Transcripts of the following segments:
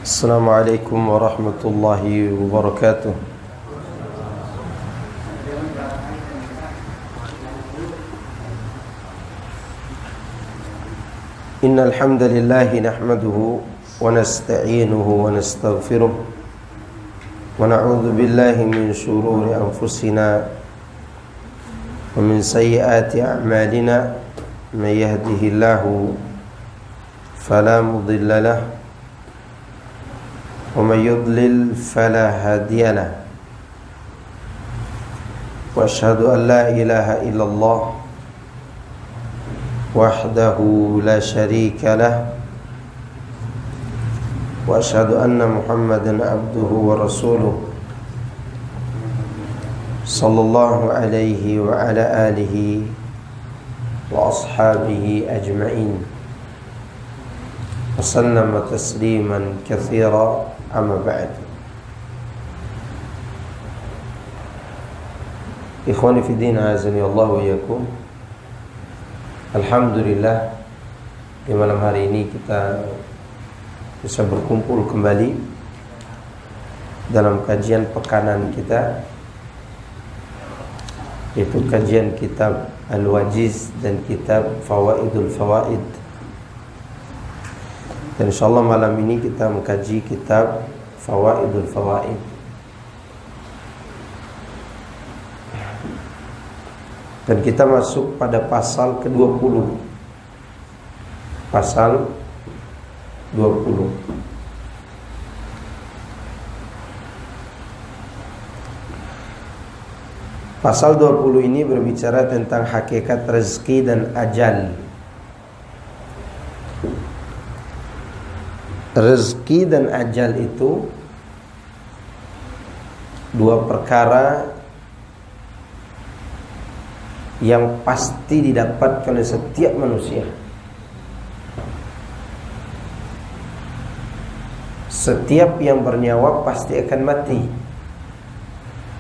السلام عليكم ورحمة الله وبركاته. إن الحمد لله نحمده ونستعينه ونستغفره ونعوذ بالله من شرور أنفسنا ومن سيئات أعمالنا. من يهده الله فلا مضل له ومن يضلل فلا هادي له وأشهد أن لا إله إلا الله وحده لا شريك له وأشهد أن محمدا عبده ورسوله صلى الله عليه وعلى آله وأصحابه أجمعين وسلم تسليما كثيرا. أما بعد. Ikhwani fi din, azani Allah wa iyyakum. Alhamdulillah, di malam hari ini kita bisa berkumpul kembali dalam kajian pekanan kita, yaitu kajian kitab Al-Wajiz dan kitab Fawaidul Fawaid. Dan insyaallah malam ini kita mengkaji kitab Fawaidul Fawaid. Dan kita masuk pada pasal ke-20. Pasal 20. Pasal 20 ini berbicara tentang hakikat rezeki dan ajal. Rezeki dan ajal itu dua perkara yang pasti didapatkan oleh setiap manusia. Setiap yang bernyawa pasti akan mati,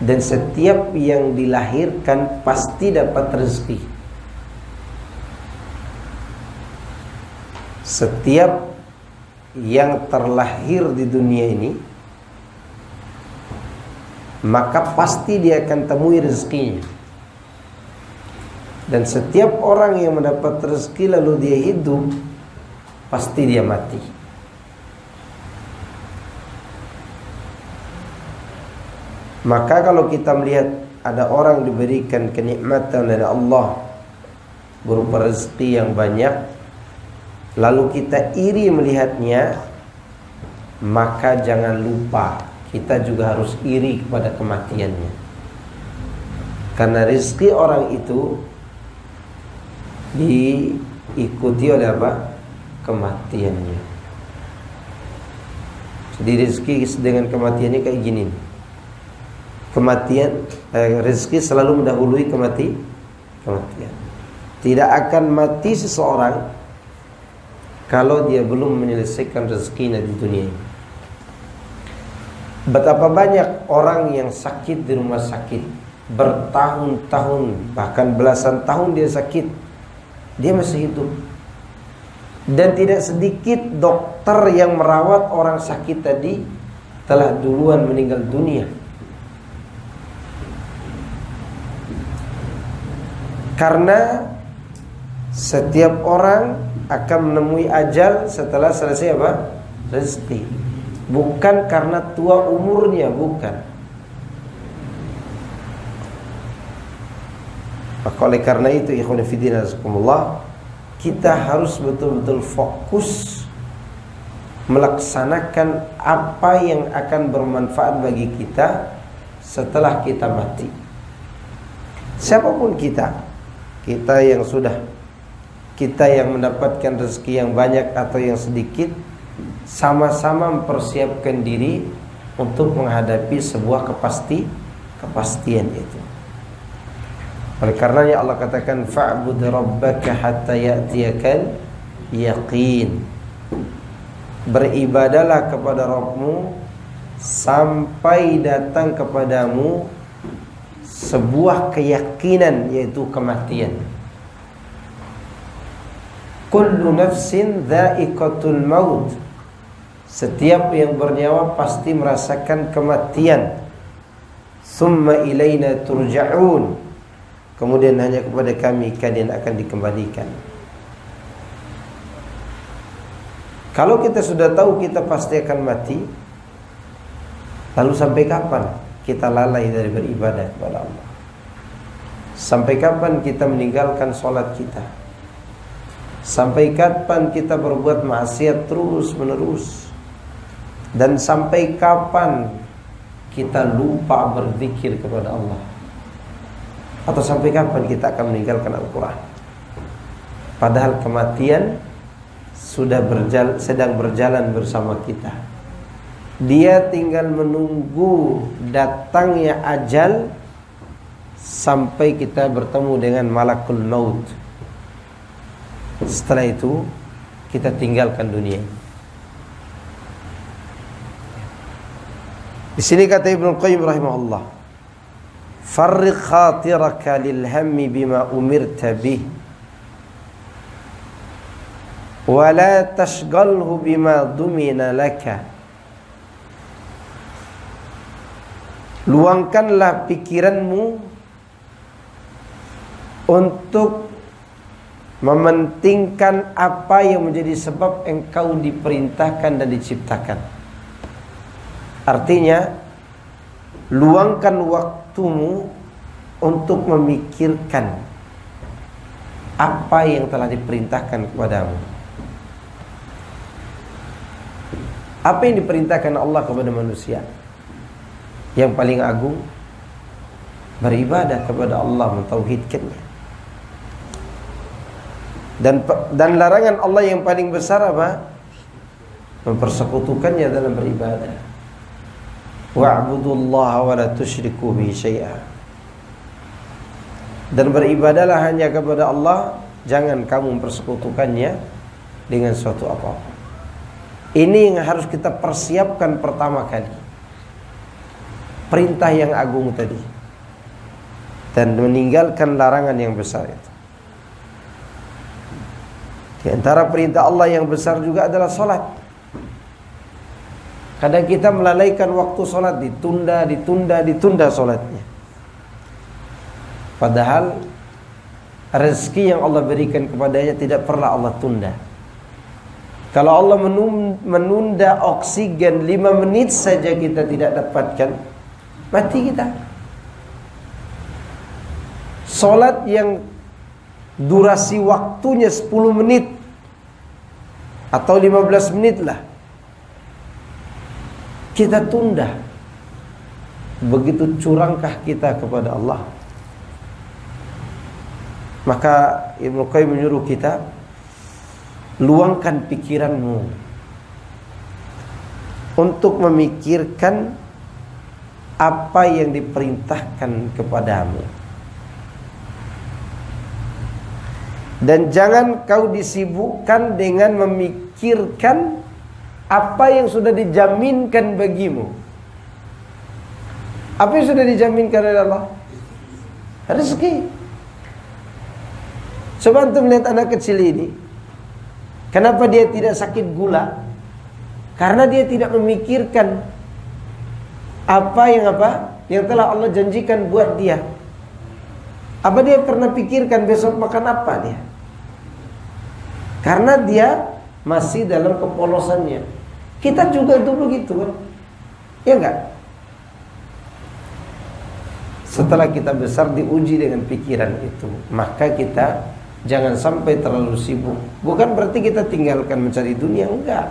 dan setiap yang dilahirkan pasti dapat rezeki. Setiap yang terlahir di dunia ini, maka pasti dia akan temui rezekinya. Dan setiap orang yang mendapat rezeki lalu dia hidup, pasti dia mati. Maka kalau kita melihat ada orang diberikan kenikmatan dari Allah berupa rezeki yang banyak, lalu kita iri melihatnya, maka jangan lupa kita juga harus iri kepada kematiannya. Karena rezeki orang itu diikuti oleh apa? Kematiannya. Jadi rezeki dengan kematiannya kayak gini. Rezeki selalu mendahului kematian. Tidak akan mati seseorang kalau dia belum menyelesaikan rezekinya di dunia ini. Betapa banyak orang yang sakit di rumah sakit bertahun-tahun, bahkan belasan tahun dia sakit, dia masih hidup. Dan tidak sedikit dokter yang merawat orang sakit tadi telah duluan meninggal dunia. Karena setiap orang akan menemui ajal setelah selesai apa? Rezeki. Bukan karena tua umurnya, bukan. Maka oleh karena itu, ikhwan fillah azakumullah, kita harus betul-betul fokus melaksanakan apa yang akan bermanfaat bagi kita setelah kita mati. Siapapun kita yang mendapatkan rezeki yang banyak atau yang sedikit, sama-sama mempersiapkan diri untuk menghadapi sebuah kepastian itu. Oleh karenanya Allah katakan fa'bud rabbaka hatta ya'tiyakal yaqin. Beribadalah kepada Rabbmu sampai datang kepadamu sebuah keyakinan, yaitu kematian. Kullu nafsin dha'iqatul maut. Setiap yang bernyawa pasti merasakan kematian. Summa ilaina turja'un. Kemudian hanya kepada kami kalian akan dikembalikan. Kalau kita sudah tahu kita pasti akan mati, lalu sampai kapan kita lalai dari beribadah kepada Allah? Sampai kapan kita meninggalkan sholat kita? Sampai kapan kita berbuat maksiat terus menerus? Dan sampai kapan kita lupa berzikir kepada Allah? Atau sampai kapan kita akan meninggalkan Al-Quran? Padahal kematian sedang berjalan bersama kita. Dia tinggal menunggu datangnya ajal sampai kita bertemu dengan malakul maut. Setelah itu kita tinggalkan dunia ini. Di sini kata Ibnu Qayyim rahimahullah, farriq khatiraka lil hammi bima umirta bih wa la tashghalhu bima dumina laka. Luangkanlah pikiranmu untuk mementingkan apa yang menjadi sebab engkau diperintahkan dan diciptakan. Artinya, luangkan waktumu untuk memikirkan apa yang telah diperintahkan kepadamu. Apa yang diperintahkan Allah kepada manusia? Yang paling agung, beribadah kepada Allah, mentauhidkannya. Dan larangan Allah yang paling besar apa? Mempersekutukannya dalam beribadah. Wa'budullaha wa la tusyriku bihi syai'a. Dan beribadahlah hanya kepada Allah, jangan kamu mempersekutukannya dengan suatu apa-apa. Ini yang harus kita persiapkan pertama kali. Perintah yang agung tadi, dan meninggalkan larangan yang besar itu. Di antara perintah Allah yang besar juga adalah solat. Kadang kita melalaikan waktu solat, ditunda solatnya. Padahal rezeki yang Allah berikan kepadanya tidak pernah Allah tunda. Kalau Allah menunda oksigen 5 menit saja kita tidak dapatkan, mati kita. Solat yang durasi waktunya 10 menit atau 15 menit lah, kita tunda. Begitu curangkah kita kepada Allah? Maka Ibnu Qayyim menyuruh kita, luangkan pikiranmu untuk memikirkan apa yang diperintahkan kepadamu. Dan jangan kau disibukkan dengan memikirkan apa yang sudah dijaminkan bagimu. Apa yang sudah dijaminkan oleh Allah? Rezeki. Coba antum lihat anak kecil ini. Kenapa dia tidak sakit gula? Karena dia tidak memikirkan apa yang telah Allah janjikan buat dia. Apa dia pernah pikirkan besok makan apa dia? Karena dia masih dalam kepolosannya. Kita juga dulu gitu kan? Ya enggak? Setelah kita besar diuji dengan pikiran itu, maka kita jangan sampai terlalu sibuk. Bukan berarti kita tinggalkan mencari dunia, enggak.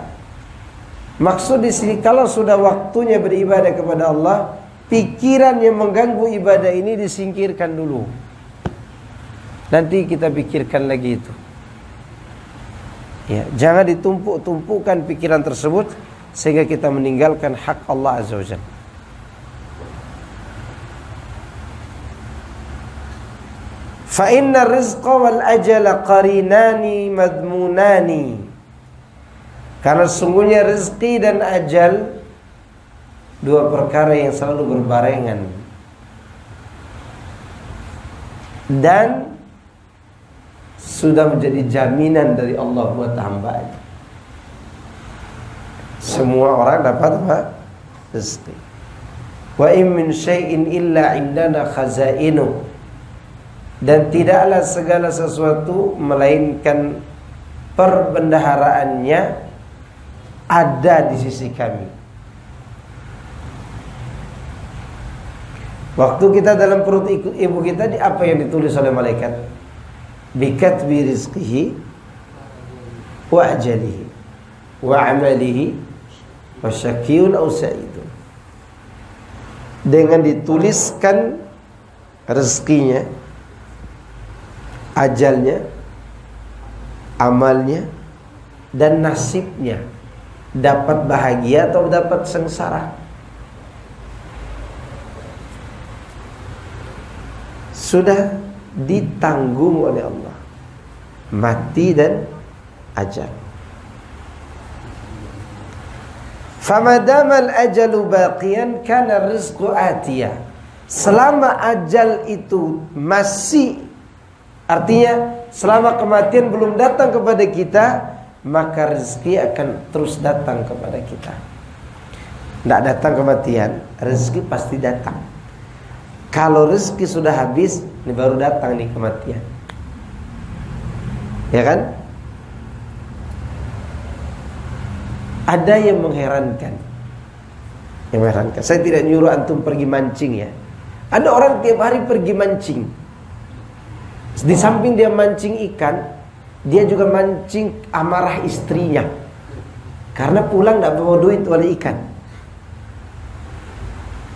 Maksud di sini, kalau sudah waktunya beribadah kepada Allah, pikiran yang mengganggu ibadah ini disingkirkan dulu. Nanti kita pikirkan lagi itu. Ya, jangan ditumpuk-tumpukkan pikiran tersebut sehingga kita meninggalkan hak Allah Azza wa Jalla. Fa inna rizqa wal ajala qarinani madmunani. Karena sungguhnya rezeki dan ajal dua perkara yang selalu berbarengan. Dan sudah menjadi jaminan dari Allah buat hambanya. Semua orang dapat apa? Rezeki. Wa in min syai'in illa indana khazainu. Dan tidaklah segala sesuatu melainkan perbendaharaannya ada di sisi kami. Waktu kita dalam perut ibu kita, apa yang ditulis oleh malaikat? Bikatbi rizqihi wa ajalihi wa amalihi wa syakiyun aw sa'idun. Dengan dituliskan rezekinya, ajalnya, amalnya, dan nasibnya, dapat bahagia atau dapat sengsara. Sudah ditanggung oleh Allah, mati dan ajal. Famadamal ajalu baqiyan kana rizqu atiyah. Selama ajal itu masih, artinya selama kematian belum datang kepada kita, maka rezeki akan terus datang kepada kita. Tidak datang kematian, rezeki pasti datang. Kalau rezeki sudah habis, ini baru datang nih kematian. Ya kan? Ada yang mengherankan. Saya tidak nyuruh antum pergi mancing ya. Ada orang tiap hari pergi mancing. Di samping dia mancing ikan, dia juga mancing amarah istrinya. Karena pulang tidak bawa duit oleh ikan.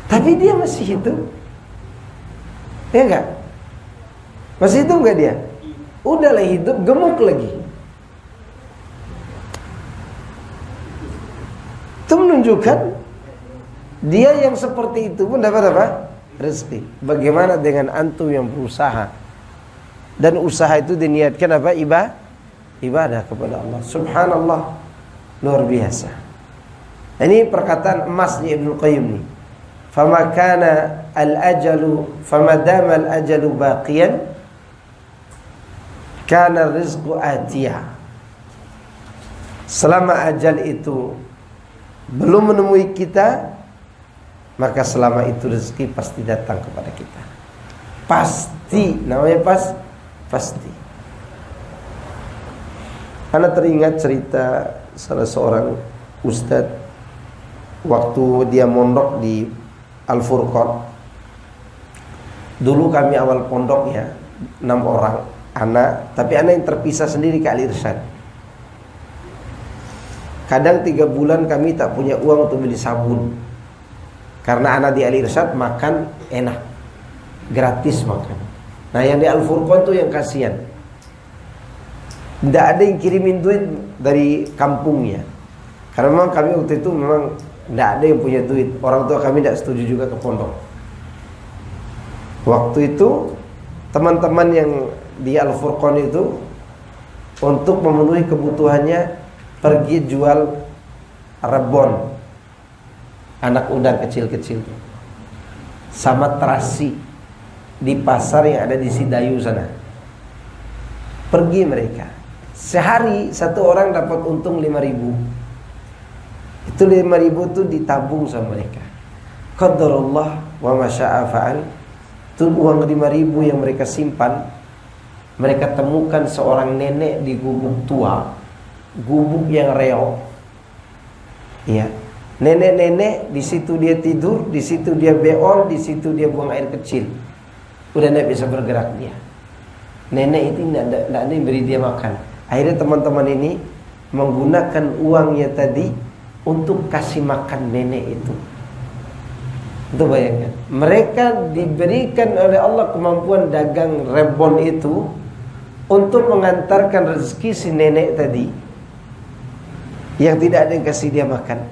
Tapi dia masih hidup. Ya enggak? Masih hidup enggak dia? Udahlah hidup, gemuk lagi. Itu menunjukkan dia yang seperti itu pun dapat apa? Rezeki. Bagaimana dengan antum yang berusaha? Dan usaha itu diniatkan apa? Ibadah kepada Allah. Subhanallah, luar biasa. Ini perkataan emasnya Ibnu Qayyim nih. Fama kana al-ajalu famadama al-ajalu baqiyan kana rizqu atiyah. Selama ajal itu belum menemui kita, maka selama itu rezeki pasti datang kepada kita. Pasti, namanya pasti. Ana teringat cerita salah seorang ustadz waktu dia mondok di Al-Furqan. Dulu kami awal pondok ya 6 orang anak, tapi anak yang terpisah sendiri ke Al-Irsyad. Kadang 3 bulan kami tak punya uang untuk beli sabun, karena anak di Al-Irsyad makan enak, gratis makan. Nah yang di Al-Furqan tuh yang kasihan, tidak ada yang kirimin duit dari kampungnya. Karena memang kami waktu itu memang tidak ada yang punya duit. Orang tua kami tidak setuju juga ke pondok. Waktu itu teman-teman yang di Al-Furqan itu untuk memenuhi kebutuhannya pergi jual rebon, anak udang kecil-kecil, sama terasi di pasar yang ada di Sidayu sana. Pergi mereka. Sehari satu orang dapat untung 5.000. Itu 5.000 itu ditabung sama mereka. Qadarullah wa masya'a fa'al. Itu uang 5.000 yang mereka simpan. Mereka temukan seorang nenek di gubuk tua, gubuk yang reok. Iya. Nenek-nenek di situ dia tidur, di situ dia beol, di situ dia buang air kecil. Udah tidak bisa bergerak dia. Nenek itu tidak ada yang beri dia makan. Akhirnya teman-teman ini menggunakan uangnya tadi untuk kasih makan nenek itu. Itu bayangkan, mereka diberikan oleh Allah kemampuan dagang rebon itu untuk mengantarkan rezeki si nenek tadi yang tidak ada yang kasih dia makan.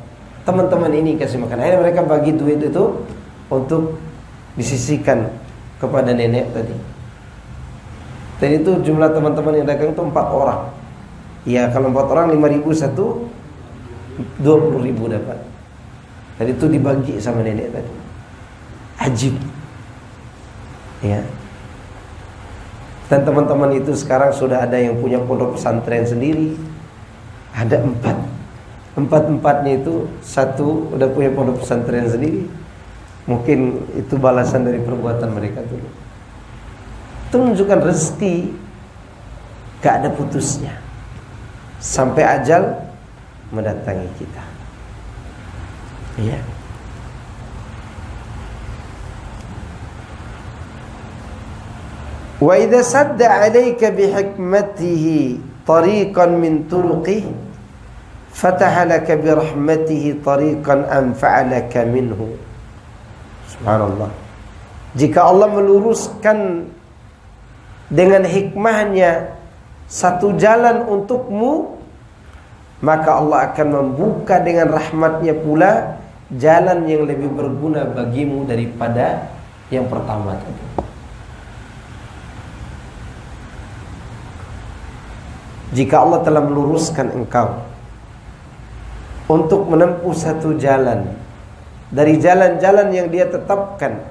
Teman-teman ini kasih makan. Akhirnya mereka bagi duit itu untuk disisihkan kepada nenek tadi. Dan itu jumlah teman-teman yang dagang itu 4 orang. Ya kalau 4 orang 5.000 satu, 20.000 dapat. Dan itu dibagi sama nenek tadi. Ajib. Ya. Dan teman-teman itu sekarang sudah ada yang punya pondok pesantren sendiri. Ada 4. Empat-empatnya itu satu udah punya pondok pesantren sendiri. Mungkin itu balasan dari perbuatan mereka dulu. Itu menunjukkan rezeki gak ada putusnya sampai ajal mendatangi kita. Iya. Wa idza sadda 'alaika bihikmatihi tariqan min turuqihi fataha laka birahmatihi tariqan anfa'a laka minhu. Subhanallah. Jika Allah meluruskan dengan hikmahnya satu jalan untukmu, maka Allah akan membuka dengan rahmatnya pula jalan yang lebih berguna bagimu daripada yang pertama tadi. Jika Allah telah meluruskan engkau untuk menempuh satu jalan dari jalan-jalan yang Dia tetapkan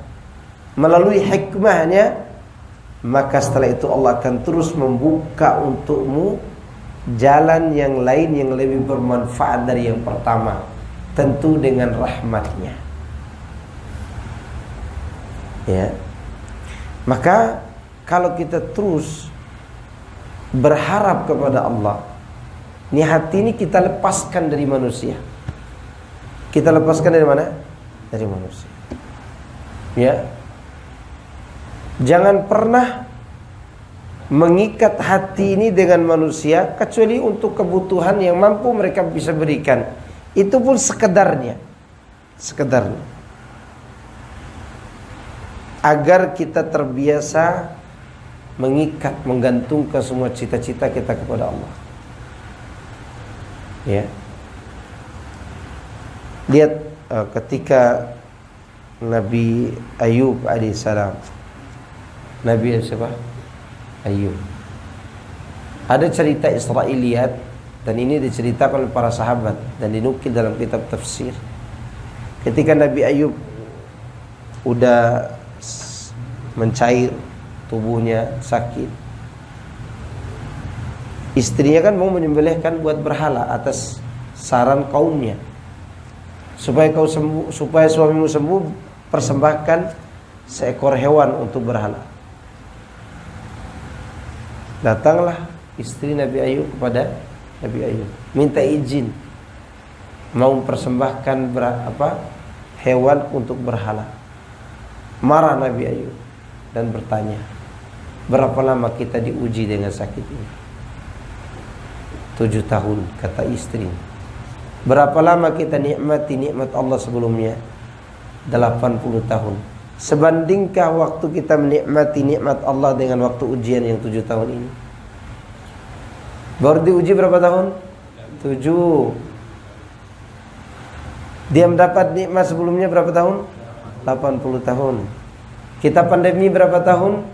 melalui hikmahnya, maka setelah itu Allah akan terus membuka untukmu jalan yang lain yang lebih bermanfaat dari yang pertama, tentu dengan rahmatnya. Ya. Maka kalau kita terus berharap kepada Allah, ini hati ini kita lepaskan dari manusia. Kita lepaskan dari mana? Dari manusia. Ya. Jangan pernah mengikat hati ini dengan manusia kecuali untuk kebutuhan yang mampu mereka bisa berikan. Itu pun sekedarnya. Sekedarnya. Agar kita terbiasa mengikat, menggantungkan semua cita-cita kita kepada Allah. Ya. Lihat ketika Nabi Ayub alaihissalam. Nabi siapa? Ayub. Ada cerita Israiliyat dan ini diceritakan oleh para sahabat dan dinukil dalam kitab tafsir. Ketika Nabi Ayub udah mencair, tubuhnya sakit, istrinya kan mau menyembelihkan buat berhala atas saran kaumnya. Supaya kau sembuh, supaya suamimu sembuh, persembahkan seekor hewan untuk berhala. Datanglah istri Nabi Ayub kepada Nabi Ayub, minta izin mau mempersembahkan hewan untuk berhala. Marah Nabi Ayub dan bertanya, berapa lama kita diuji dengan sakit ini? 7 tahun, kata istri. Berapa lama kita nikmati nikmat Allah sebelumnya? 80 tahun. Sebandingkah waktu kita menikmati nikmat Allah dengan waktu ujian yang 7 tahun ini? Baru diuji berapa tahun? 7. Dia mendapat nikmat sebelumnya berapa tahun? 80 tahun. Kita pandemi berapa tahun?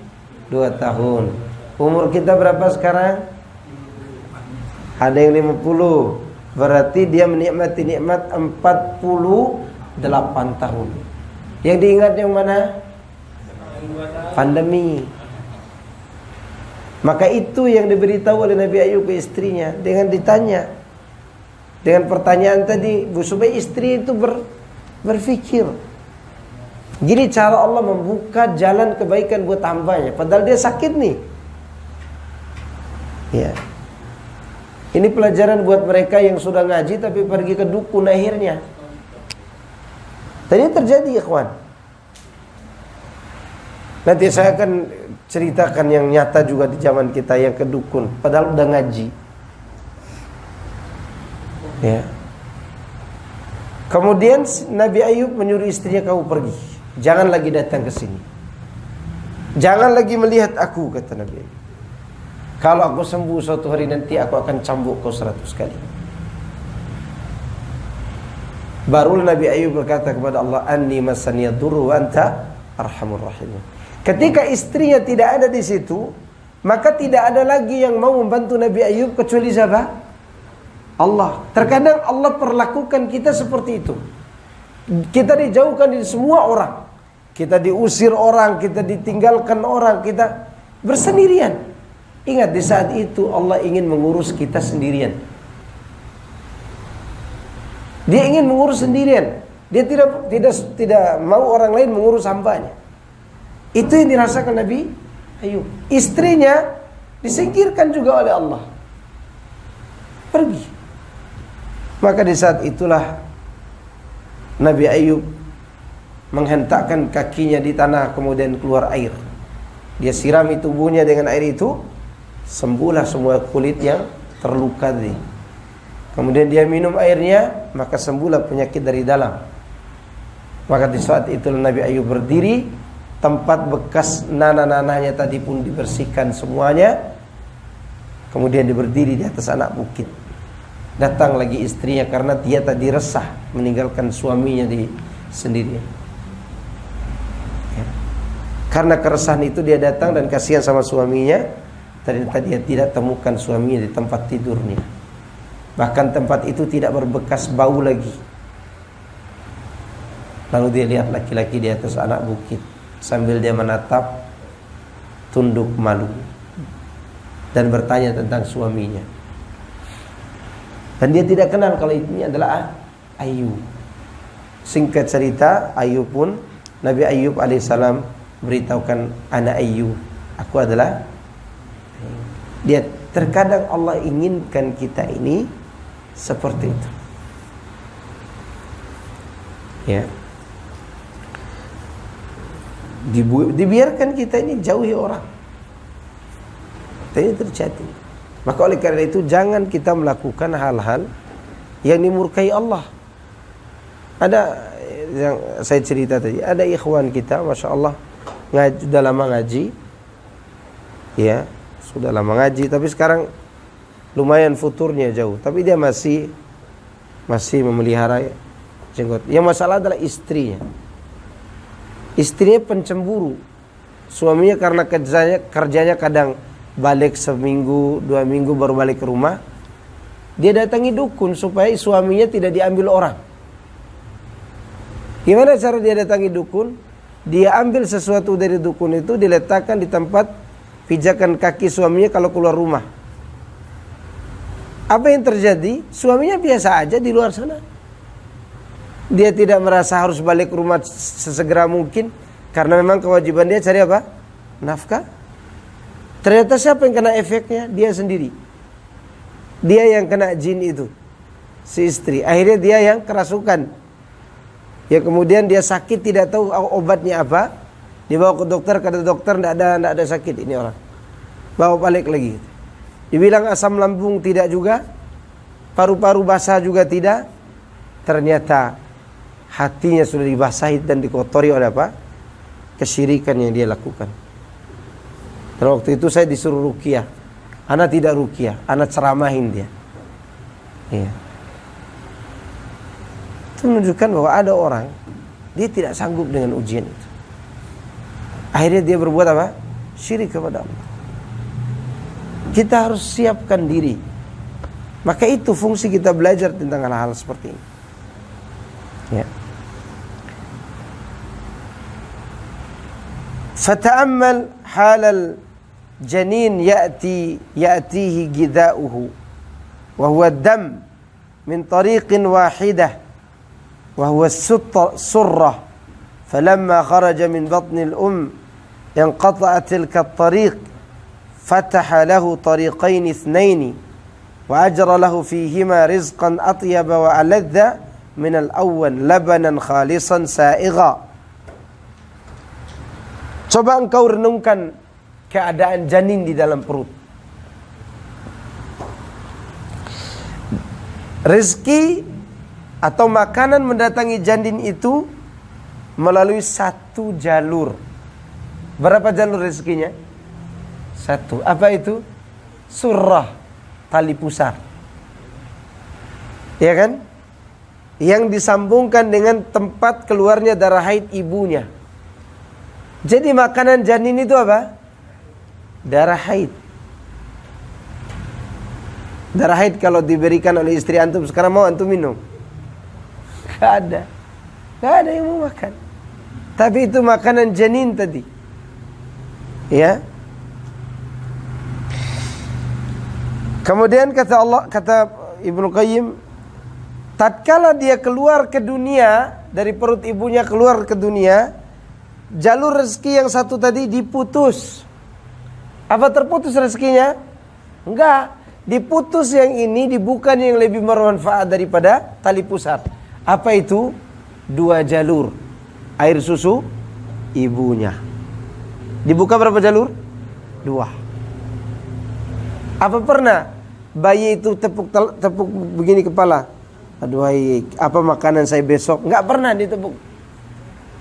2 tahun. Umur kita berapa sekarang? Ada yang 50. Berarti dia menikmati nikmat 48 tahun. Yang diingat yang mana? Pandemi. Maka itu yang diberitahu oleh Nabi Ayub ke istrinya dengan ditanya, dengan pertanyaan tadi, supaya istri itu berpikir. Gini cara Allah membuka jalan kebaikan buat hambanya, padahal dia sakit nih. Ya. Ini pelajaran buat mereka yang sudah ngaji tapi pergi ke dukun akhirnya. Dan ini terjadi, ikhwan. Nanti saya akan ceritakan yang nyata juga di zaman kita yang ke dukun, padahal udah ngaji. Ya. Kemudian Nabi Ayub menyuruh istrinya, kamu pergi, jangan lagi datang ke sini, jangan lagi melihat aku, kata Nabi Ayub. Kalau aku sembuh suatu hari nanti, aku akan cambuk kau 100 kali. Baru Nabi Ayub berkata kepada Allah, anni masaniya durru wa anta arhamur rahimin. Ketika istrinya tidak ada di situ, maka tidak ada lagi yang mau membantu Nabi Ayub kecuali siapa? Allah. Terkadang Allah perlakukan kita seperti itu. Kita dijauhkan dari semua orang, kita diusir orang, kita ditinggalkan orang, kita bersendirian. Ingat, di saat itu Allah ingin mengurus kita sendirian. Dia ingin mengurus sendirian. Dia tidak mau orang lain mengurus hambanya. Itu yang dirasakan Nabi Ayub. Istrinya disingkirkan juga oleh Allah. Pergi. Maka di saat itulah Nabi Ayub menghentakkan kakinya di tanah, kemudian keluar air. Dia sirami tubuhnya dengan air itu, sembuhlah semua kulit yang terluka tadi. Kemudian dia minum airnya, maka sembuhlah penyakit dari dalam. Maka di saat itu Nabi Ayub berdiri, tempat bekas nanah-nanahnya tadi pun dibersihkan semuanya. Kemudian dia berdiri di atas anak bukit. Datang lagi istrinya karena dia tadi resah meninggalkan suaminya di sendirian. Ya. Karena keresahan itu dia datang dan kasihan sama suaminya. Ternyata dia tidak temukan suaminya di tempat tidurnya. Bahkan tempat itu tidak berbekas bau lagi. Lalu dia lihat laki-laki di atas anak bukit sambil dia menatap, tunduk malu dan bertanya tentang suaminya. Dan dia tidak kenal kalau ini adalah Ayub. Singkat cerita, Ayub pun, Nabi Ayub alaihissalam beritahukan, ana Ayub, aku adalah. Dia terkadang Allah inginkan kita ini seperti itu. Ya. Dibiarkan kita ini jauhi orang. Ini terjadi. Maka oleh karena itu jangan kita melakukan hal-hal yang dimurkai Allah. Ada yang saya cerita tadi, ada ikhwan kita, masya Allah, sudah lama ngaji, ya, sudah lama ngaji, tapi sekarang lumayan futurnya jauh, tapi dia masih memelihara jenggot. Yang masalah adalah istrinya. Istrinya pencemburu. Suaminya karena kerjanya kadang balik seminggu, 2 minggu baru balik ke rumah. Dia datangi dukun supaya suaminya tidak diambil orang. Gimana cara dia datangi dukun? Dia ambil sesuatu dari dukun itu, diletakkan di tempat pijakan kaki suaminya kalau keluar rumah. Apa yang terjadi? Suaminya biasa aja di luar sana. Dia tidak merasa harus balik ke rumah sesegera mungkin, karena memang kewajiban dia cari apa? Nafkah. Ternyata siapa yang kena efeknya? Dia sendiri. Dia yang kena jin itu, si istri. Akhirnya dia yang kerasukan. Ya, kemudian dia sakit, tidak tahu obatnya apa. Dibawa ke dokter, kata dokter tidak ada sakit ini orang. Bawa balik lagi. Dibilang asam lambung tidak juga, paru-paru basah juga tidak. Ternyata hatinya sudah dibasahi dan dikotori oleh apa? Kesyirikan yang dia lakukan. Dan waktu itu saya disuruh ruqyah. Ana tidak ruqyah, ana ceramahin dia. Iya. Itu menunjukkan bahwa ada orang dia tidak sanggup dengan ujian itu. Akhirnya dia berbuat apa? Syirik kepada Allah. Kita harus siapkan diri. Maka itu fungsi kita belajar tentang hal-hal seperti ini. Ya. Fata'ammal halal janin ya'tihi gida'uhu wa huwa dam min tariqin wahidah wa huwa surrah falamma kharaja min batni al-um inqata'at tilka at-tariq fataha lahu tariqain ithnain wa ajra lahu fihima rizqan atyaba wa aladha min al-awwal labanan khalisan sa'iga. Coba engkau renungkan keadaan janin di dalam perut. Rezeki atau makanan mendatangi janin itu melalui satu jalur. Berapa jalur rezekinya? Satu. Apa itu? Surrah, tali pusar. Ya kan? Yang disambungkan dengan tempat keluarnya darah haid ibunya. Jadi makanan janin itu apa? Darah haid. Darah haid kalau diberikan oleh istri antum sekarang mau antum minum? Gak ada yang mau makan. Tapi itu makanan janin tadi. Ya. Kemudian kata Ibnu Qayyim, tatkala dia keluar ke dunia, dari perut ibunya keluar ke dunia, jalur rezeki yang satu tadi diputus. Apa terputus rezekinya? Enggak, diputus yang ini, dibuka yang lebih bermanfaat daripada tali pusat. Apa itu? 2 jalur air susu ibunya. Dibuka berapa jalur? 2. Apa pernah bayi itu tepuk begini kepala? Aduh, apa makanan saya besok? Enggak pernah ditepuk.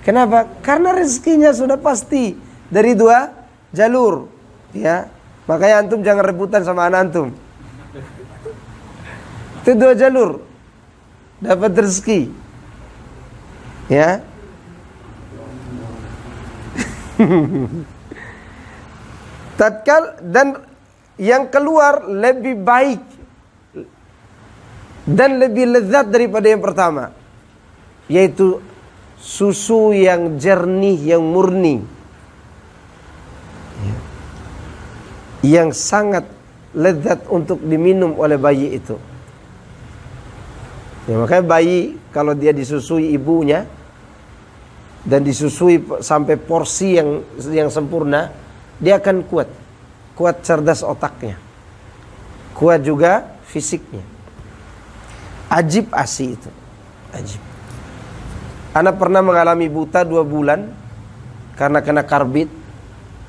Kenapa? Karena rezekinya sudah pasti dari 2 jalur. Ya, makanya antum jangan rebutan sama anak antum. Itu 2 jalur dapat rezeki. Ya. Dan yang keluar lebih baik dan lebih lezat daripada yang pertama, yaitu susu yang jernih, yang murni, yang sangat lezat untuk diminum oleh bayi itu. Ya, makanya bayi kalau dia disusui ibunya dan disusui sampai porsi yang sempurna, dia akan kuat cerdas otaknya, kuat juga fisiknya. Ajib asi itu, ajib. Anak pernah mengalami buta 2 bulan karena kena karbit,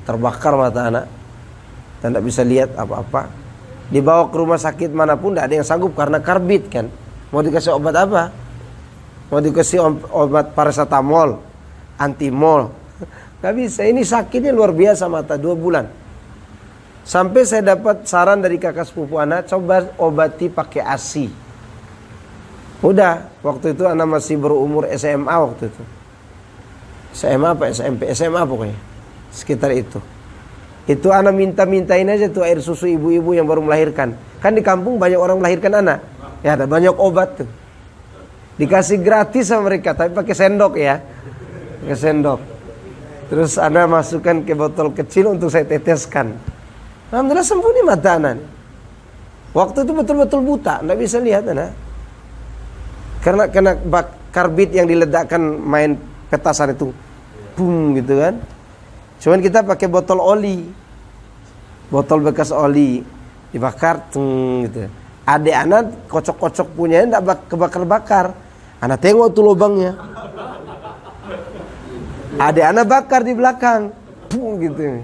terbakar mata anak dan tidak bisa lihat apa-apa. Dibawa ke rumah sakit manapun tidak ada yang sanggup karena karbit kan. Mau dikasih obat apa? Mau dikasih obat paracetamol, antimol, nggak bisa. Ini sakitnya luar biasa mata 2 bulan. Sampai saya dapat saran dari kakak sepupu anak, coba obati pakai ASI. Udah, waktu itu anak masih berumur SMA waktu itu. SMA apa SMP? SMA pokoknya. Sekitar itu. Itu anak minta-mintain aja tuh air susu ibu-ibu yang baru melahirkan. Kan di kampung banyak orang melahirkan anak. Ya ada banyak obat tuh. Dikasih gratis sama mereka, tapi pakai sendok ya. Pakai sendok. Terus anak masukkan ke botol kecil untuk saya teteskan. Alhamdulillah sembuh nih mata anak. Waktu itu betul-betul buta, enggak bisa lihat anak. Karena kena karbit yang diledakkan main petasan itu. Boom gitu kan. Cuman kita pakai botol oli. Botol bekas oli dibakar gitu. Adik anak kocok-kocok punya enggak kebakar-bakar. Anak tengok tuh lubangnya. Adik anak bakar di belakang. Boom gitu.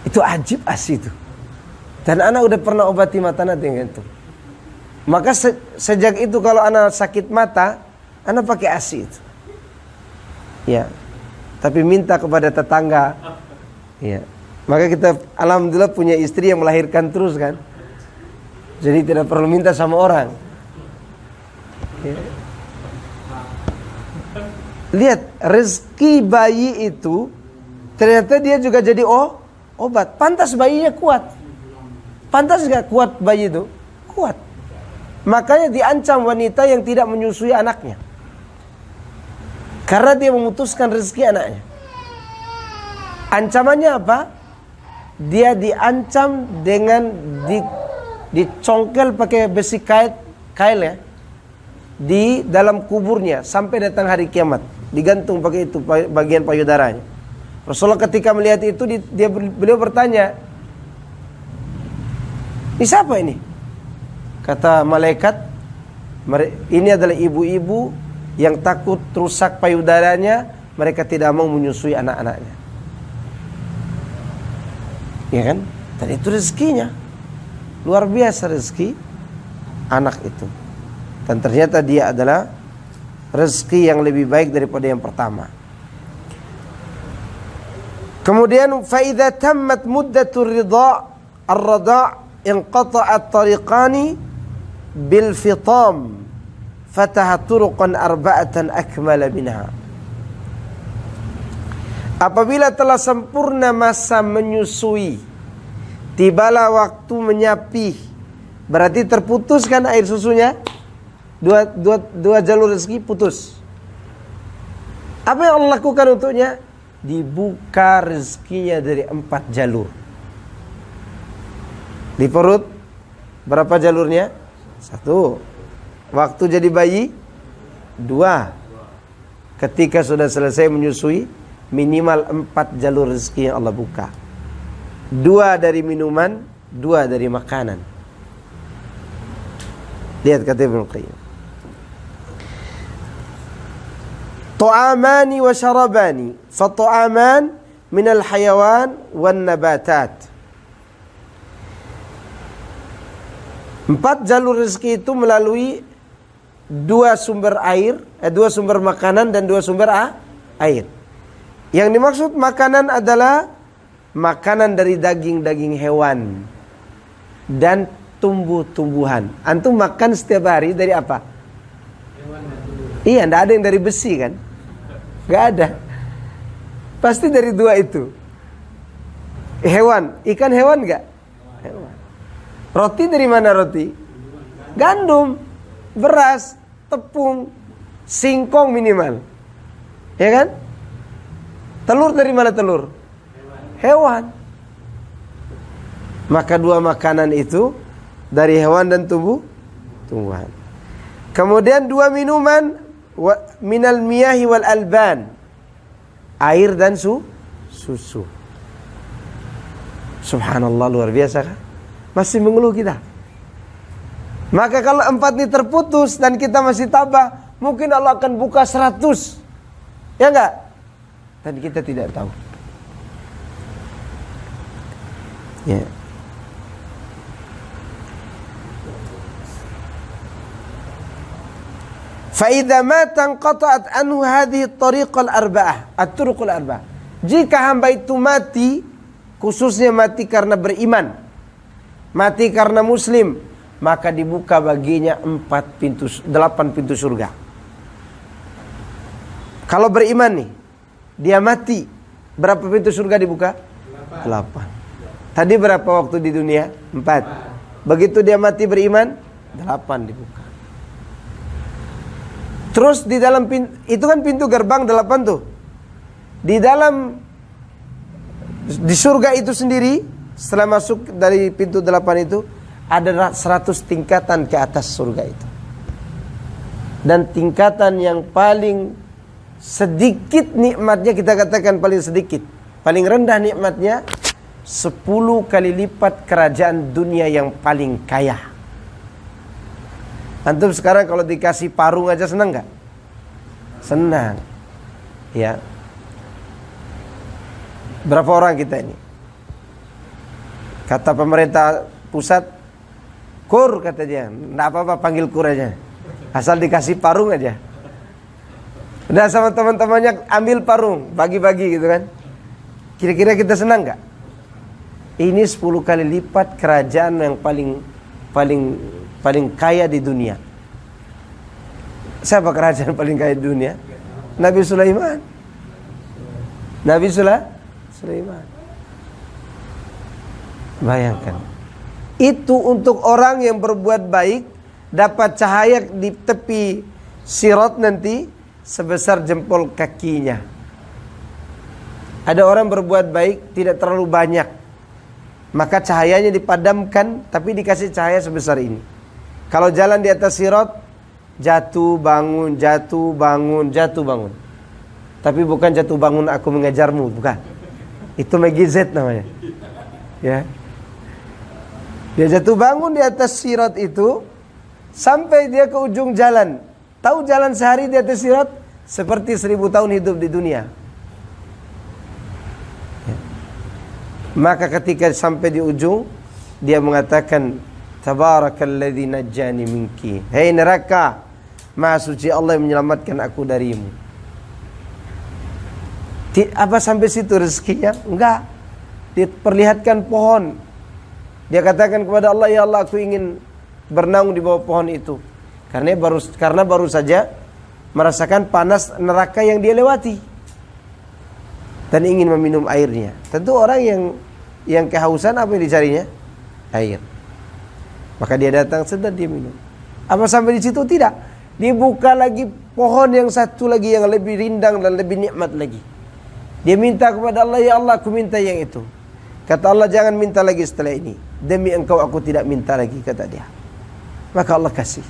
Itu ajib asi itu. Dan anak udah pernah obati mata anak dengan itu. Maka sejak itu kalau anak sakit mata, anak pakai ASI itu. Ya. Tapi minta kepada tetangga. Ya. Maka kita alhamdulillah punya istri yang melahirkan terus kan. Jadi tidak perlu minta sama orang. Ya. Lihat rezeki bayi itu ternyata dia juga jadi obat. Pantas bayinya kuat. Pantas gak kuat bayi itu? Kuat. Makanya diancam wanita yang tidak menyusui anaknya. Karena dia memutuskan rezeki anaknya. Ancamannya apa? Dia diancam dengan dicongkel pakai besi kail ya. Di dalam kuburnya sampai datang hari kiamat. Digantung pakai itu bagian payudaranya. Rasulullah ketika melihat itu beliau bertanya, ini siapa ini? Kata malaikat, ini adalah ibu-ibu yang takut rusak payudaranya, mereka tidak mau menyusui anak-anaknya. Ya kan? Dan itu rezekinya. Luar biasa rezeki anak itu. Dan ternyata dia adalah rezeki yang lebih baik daripada yang pertama. Kemudian فَإِذَا تَمَّتْ مُدَّةُ الرَّضَاءِ انقطعت طريقان بالفطام فتح طرقا أربعة أكمل منها. Apabila telah sempurna masa menyusui, tibalah waktu menyapih, berarti terputus kan air susunya, dua jalur rezeki putus. Apa yang Allah lakukan untuknya? Dibuka rezekinya dari 4 jalur. Di perut berapa jalurnya? 1. Waktu jadi bayi 2. Ketika sudah selesai menyusui minimal 4 jalur rezeki yang Allah buka. 2 dari minuman, 2 dari makanan. Lihat kata Ibnu Qayyim. Ta'amani wa syarabani. Fa ta'aman minal hayawan wan nabatat. 4 jalur rezeki itu melalui 2 sumber air, 2 sumber makanan dan 2 sumber air. Yang dimaksud makanan adalah makanan dari daging-daging hewan dan tumbuh-tumbuhan. Antum makan setiap hari dari apa? Hewan dan tumbuh. Iya, enggak ada yang dari besi kan? Enggak ada. Pasti dari 2 itu. Hewan, ikan hewan enggak? Hewan. Roti dari mana roti? Gandum, beras, tepung, singkong minimal. Ya kan? Telur dari mana telur? Hewan. Maka 2 makanan itu dari hewan dan tumbuhan. Kemudian 2 minuman minal miyahi wal alban. Air dan susu. Subhanallah, luar biasa kan? Masih mengeluh kita. Maka kalau 4 ini terputus dan kita masih tabah, mungkin Allah akan buka 100. Ya enggak? Dan kita tidak tahu. Ya. Fa idza mata qata'at anhu hadhihi at-tariqal arba'ah, at-turuqul arba'ah. Jika hamba itu mati, khususnya mati karena beriman, mati karena muslim, maka dibuka baginya 8 pintu surga. Kalau beriman nih, dia mati, berapa pintu surga dibuka? 8. Tadi berapa waktu di dunia? 4. Begitu dia mati beriman, 8 dibuka. Terus di dalam itu kan pintu gerbang 8 tuh. Di surga itu sendiri, setelah masuk dari pintu 8 itu, ada 100 tingkatan ke atas surga itu. Dan tingkatan yang paling sedikit nikmatnya, kita katakan paling sedikit, paling rendah nikmatnya 10 kali lipat kerajaan dunia yang paling kaya. Antum sekarang kalau dikasih parung aja senang gak? Senang. Ya. Berapa orang kita ini? Kata pemerintah pusat, kur kata dia, enggak apa-apa panggil kur aja. Asal dikasih parung aja. Udah sama teman-temannya ambil parung, bagi-bagi gitu kan. Kira-kira kita senang gak? Ini 10 kali lipat kerajaan yang paling kaya di dunia. Siapa kerajaan paling kaya di dunia? Nabi Sulaiman. Nabi Sulaiman. Bayangkan. Itu untuk orang yang berbuat baik, dapat cahaya di tepi sirat nanti sebesar jempol kakinya. Ada orang berbuat baik tidak terlalu banyak, maka cahayanya dipadamkan, tapi dikasih cahaya sebesar ini. Kalau jalan di atas sirat, jatuh bangun, jatuh bangun, jatuh bangun. Tapi bukan jatuh bangun aku mengejarmu, bukan. Itu Megizet namanya. Ya. Dia jatuh bangun di atas sirat itu sampai dia ke ujung jalan. Tahu jalan sehari di atas sirat seperti 1000 tahun hidup di dunia. Ya. Maka ketika sampai di ujung, dia mengatakan, Tabarakalladzi najjani minki. Hei neraka, Maha suci Allah yang menyelamatkan aku darimu. Apa sampai situ rezekinya? Enggak. Diperlihatkan pohon. Dia katakan kepada Allah, ya Allah, aku ingin bernaung di bawah pohon itu. Karena baru saja merasakan panas neraka yang dia lewati. Dan ingin meminum airnya. Tentu orang yang kehausan, apa yang dicarinya? Air. Maka dia datang, sedang dia minum. Apa sampai di situ? Tidak. Dibuka lagi pohon yang satu lagi yang lebih rindang dan lebih nikmat lagi. Dia minta kepada Allah, ya Allah, aku minta yang itu. Kata Allah, jangan minta lagi setelah ini. Demi engkau aku tidak minta lagi, kata dia. Maka Allah kasih.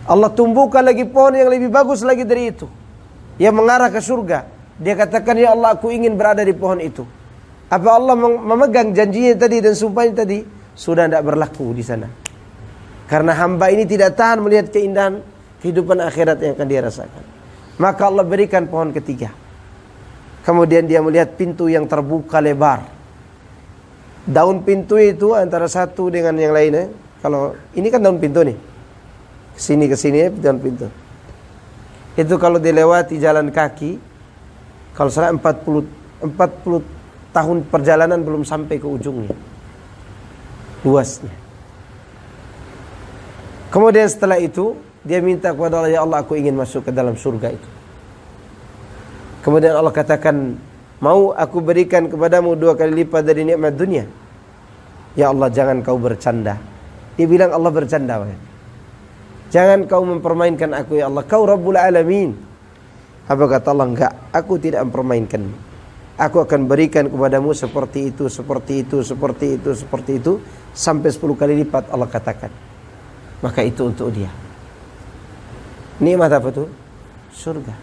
Allah tumbuhkan lagi pohon yang lebih bagus lagi dari itu, yang mengarah ke surga. Dia katakan, ya Allah, aku ingin berada di pohon itu. Apa Allah memegang janjinya tadi dan sumpahnya tadi? Sudah tidak berlaku di sana. Karena hamba ini tidak tahan melihat keindahan kehidupan akhirat yang akan dia rasakan. Maka Allah berikan pohon ketiga. Kemudian dia melihat pintu yang terbuka lebar. Daun pintu itu antara satu dengan yang lainnya. Kalau ini kan daun pintu nih, kesini daun pintu. Itu kalau dilewati jalan kaki, kalau salah 40 tahun perjalanan belum sampai ke ujungnya, luasnya. Kemudian setelah itu dia minta kepada Allah, ya Allah, aku ingin masuk ke dalam surga itu. Kemudian Allah katakan, mau aku berikan kepadamu 2 kali lipat dari nikmat dunia? Ya Allah, jangan kau bercanda. Dia bilang Allah bercanda. Jangan kau mempermainkan aku, ya Allah. Kau Rabbul Alamin. Apa kata Allah? Enggak, aku tidak mempermainkan. Aku akan berikan kepadamu seperti itu, seperti itu, seperti itu, seperti itu, sampai 10 kali lipat, Allah katakan. Maka itu untuk dia. Nikmat apa tuh? Surga.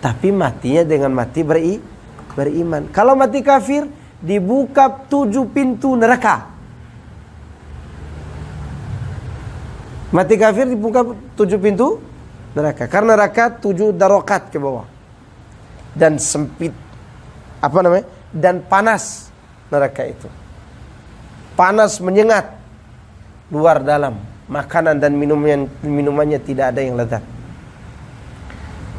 Tapi matinya dengan mati beriman. Kalau mati kafir, dibuka 7 pintu neraka. Mati kafir dibuka 7 pintu neraka. Karena neraka 7 darokat ke bawah. Dan sempit. Dan panas neraka itu. Panas menyengat. Luar dalam. Makanan dan minumannya tidak ada yang lezat.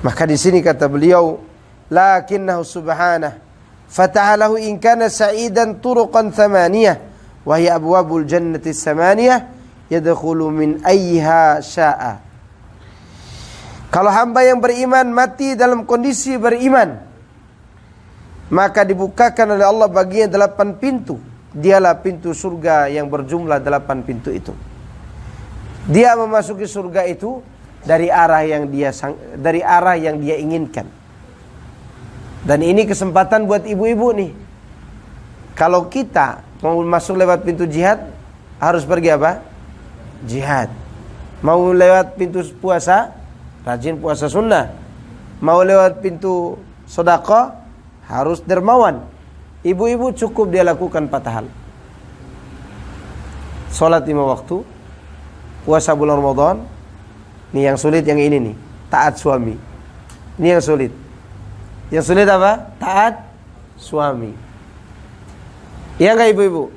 Maka di sini kata beliau, lakinnahu subhanah fata'alahu in kana sa'idan turuqan thamaniyah wa hiya abwabul jannati thamaniyah yadkhulu min ayyiha sya'a. Kalau hamba yang beriman mati dalam kondisi beriman, maka dibukakan oleh Allah baginya 8 pintu. Dialah pintu surga yang berjumlah 8 pintu itu. Dia memasuki surga itu dari arah yang dia inginkan. Dan ini kesempatan buat ibu-ibu nih. Kalau kita mau masuk lewat pintu jihad, harus pergi apa? Jihad. Mau lewat pintu puasa, rajin puasa sunnah. Mau lewat pintu sedekah, harus dermawan. Ibu-ibu cukup dia lakukan 4 hal. Salat 5 waktu, puasa bulan Ramadan. Ini yang sulit, yang ini nih, taat suami. Ini yang sulit. Yang sulit apa? Taat suami. Iya enggak ibu-ibu?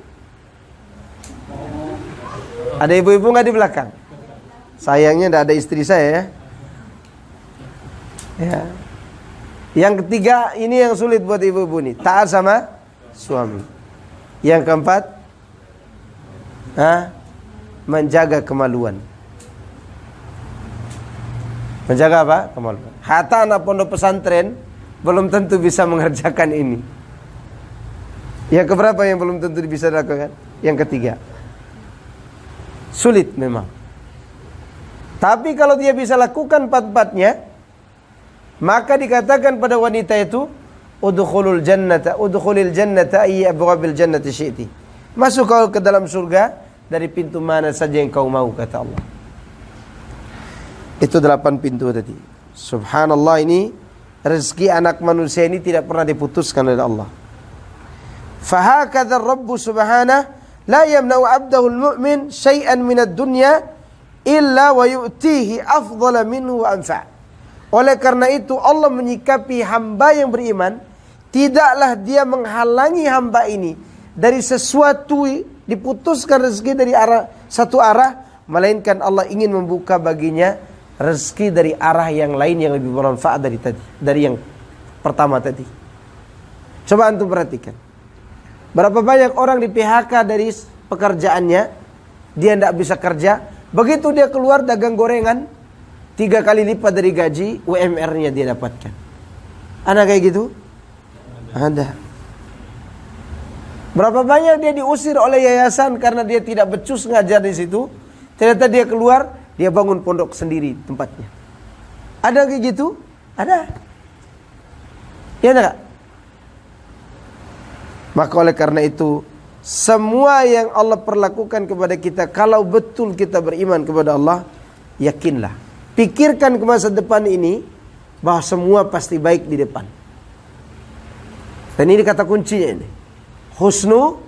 Ada ibu-ibu enggak di belakang? Sayangnya enggak ada istri saya ya. Ya. Yang ketiga, ini yang sulit buat ibu-ibu nih, taat sama suami. Yang keempat, menjaga kemaluan. Menjaga apa? Kemaluan. Hatta anak pondok pesantren belum tentu bisa mengerjakan ini. Yang keberapa yang belum tentu bisa dilakukan? Yang ketiga. Sulit memang. Tapi kalau dia bisa lakukan 4-4-nya, maka dikatakan pada wanita itu, udkhulil jannata ayy abwabil jannati syi'ti. Masuk kau ke dalam surga dari pintu mana saja yang kau mau, kata Allah. Itu 8 pintu tadi. Subhanallah, ini rezeki anak manusia ini tidak pernah diputuskan oleh Allah. Fahakadha Rabbu subhanahu la yamna'u 'abdahu al-mu'min syai'an min ad-dunya illa wa yu'tihi afdhala minhu wa anfa'. Oleh karena itu Allah menyikapi hamba yang beriman, tidaklah dia menghalangi hamba ini dari sesuatu, diputuskan rezeki dari satu arah, melainkan Allah ingin membuka baginya rezeki dari arah yang lain yang lebih bermanfaat dari yang pertama tadi. Coba antum perhatikan. Berapa banyak orang di PHK dari pekerjaannya, dia tidak bisa kerja. Begitu dia keluar dagang gorengan, 3 kali lipat dari gaji UMR-nya dia dapatkan. Ada kayak gitu? Ada. Berapa banyak dia diusir oleh yayasan karena dia tidak becus ngajar di situ. Ternyata dia keluar, dia bangun pondok sendiri tempatnya. Ada kayak gitu? Ada. Ya enggak? Maka oleh karena itu, semua yang Allah perlakukan kepada kita, kalau betul kita beriman kepada Allah, yakinlah Pikirkan ke masa depan ini, bahwa semua pasti baik di depan. Dan ini kata kuncinya ini. Husnu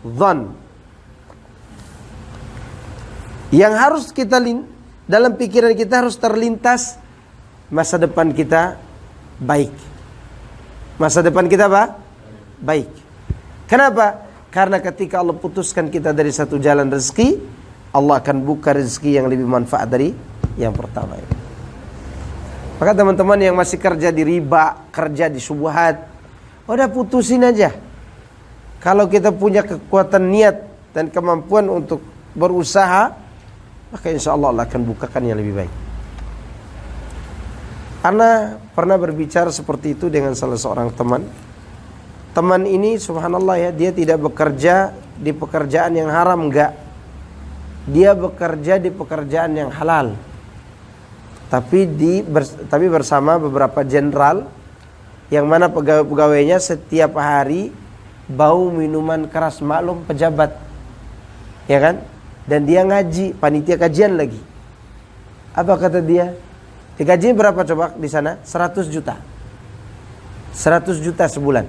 dzan. Yang harus kita dalam pikiran kita harus terlintas masa depan kita baik. Masa depan kita apa? Baik. Kenapa? Karena ketika Allah putuskan kita dari satu jalan rezeki, Allah akan buka rezeki yang lebih manfaat dari yang pertama ini. Maka teman-teman yang masih kerja di riba, kerja di syubhat, udah putusin aja. Kalau kita punya kekuatan niat dan kemampuan untuk berusaha, maka insya Allah Allah akan bukakan yang lebih baik. Ana pernah berbicara seperti itu dengan salah seorang teman. Teman ini subhanallah ya, dia tidak bekerja di pekerjaan yang haram, enggak. Dia bekerja di pekerjaan yang halal. Tapi bersama beberapa jenderal yang mana pegawai-pegawainya setiap hari bau minuman keras, maklum pejabat. Ya kan? Dan dia ngaji, panitia kajian lagi. Apa kata dia? Digaji berapa coba di sana? 100 juta. 100 juta sebulan.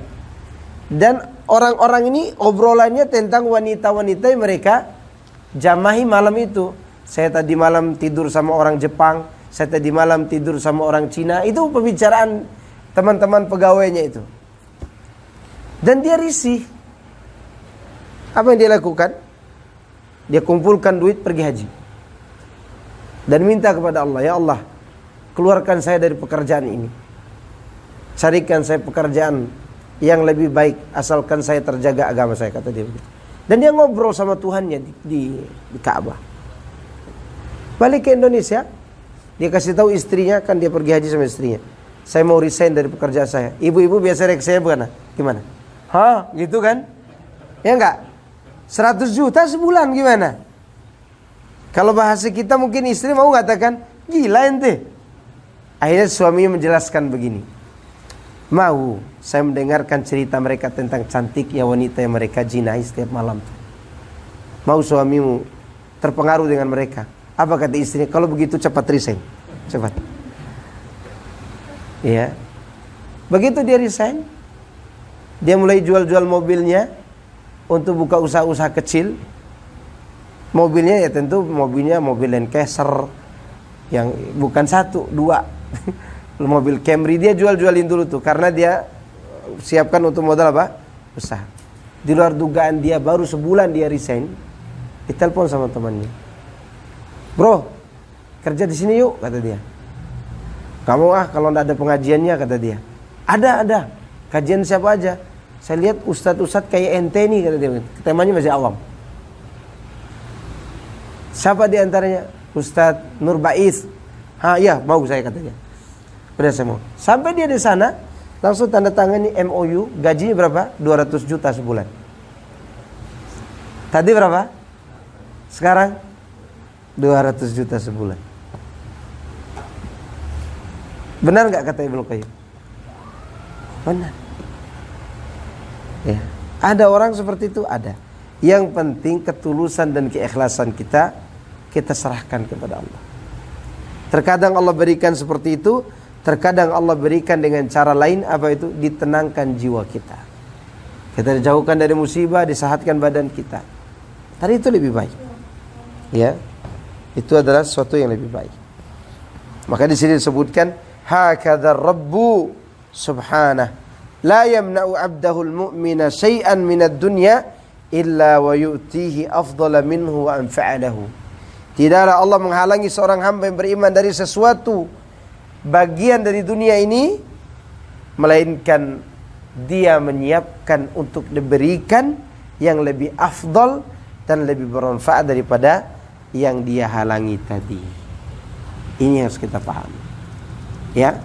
Dan orang-orang ini obrolannya tentang wanita-wanita yang mereka jamahi malam itu. Saya tadi malam tidur sama orang Jepang, saya tadi malam tidur sama orang Cina. Itu pembicaraan teman-teman pegawainya itu. Dan dia risih. Apa yang dia lakukan? Dia kumpulkan duit pergi haji. Dan minta kepada Allah, ya Allah, keluarkan saya dari pekerjaan ini. Carikan saya pekerjaan yang lebih baik, asalkan saya terjaga agama saya, kata dia begitu. Dan dia ngobrol sama Tuhannya di Ka'bah. Balik ke Indonesia, dia kasih tahu istrinya, kan dia pergi haji sama istrinya. Saya mau resign dari pekerjaan saya. Ibu-ibu biasa rek saya bukan? Gimana? Hah, gitu kan? Ya enggak? 100 juta sebulan gimana? Kalau bahasa kita mungkin istri mau katakan, gila ente. Akhirnya suaminya menjelaskan begini. Mau saya mendengarkan cerita mereka tentang cantiknya wanita yang mereka jinahi setiap malam. Mau suamimu terpengaruh dengan mereka? Apa kata istrinya? Kalau begitu cepat resign. Cepat. Ya. Begitu dia resign, dia mulai jual-jual mobilnya untuk buka usaha-usaha kecil. Mobilnya ya tentu mobilnya mobil Lancaster yang bukan 1, 2. Mobil Camry dia jual-jualin dulu tuh, karena dia siapkan untuk modal apa? Usaha. Di luar dugaan dia, baru sebulan dia resign, ditelepon sama temannya. Bro, kerja di sini yuk, kata dia. Kamu kalau nggak ada pengajiannya, kata dia. Ada. Kajian siapa aja? Saya lihat ustadz-ustadz kayak ente nih, kata dia. Temanya masih awam. Siapa di antaranya? Ustadz Nur Baiz. Iya, mau saya, kata dia. Udah saya mau. Sampai dia di sana, langsung tanda tangani MOU, gajinya berapa? 200 juta sebulan. Tadi berapa? Sekarang 200 juta sebulan. Benar nggak kata Ibnu Qayyim? Benar. Ya. Ada orang seperti itu, ada. Yang penting ketulusan dan keikhlasan kita serahkan kepada Allah. Terkadang Allah berikan seperti itu, terkadang Allah berikan dengan cara lain, apa itu? Ditenangkan jiwa kita. Kita dijauhkan dari musibah, disehatkan badan kita. Tadi itu lebih baik. Ya. Itu adalah sesuatu yang lebih baik. Maka di sini disebutkan hakadha rabbu subhanah la yamna'u 'abdahu al-mu'mina syai'an min ad-dunya illa wa yu'tihi afdala minhu wa anfa'alahu. Tidaklah Allah menghalangi seorang hamba yang beriman dari sesuatu bagian dari dunia ini, melainkan dia menyiapkan untuk diberikan yang lebih afdal dan lebih bermanfaat daripada yang dia halangi tadi. Ini harus kita pahami. Ya,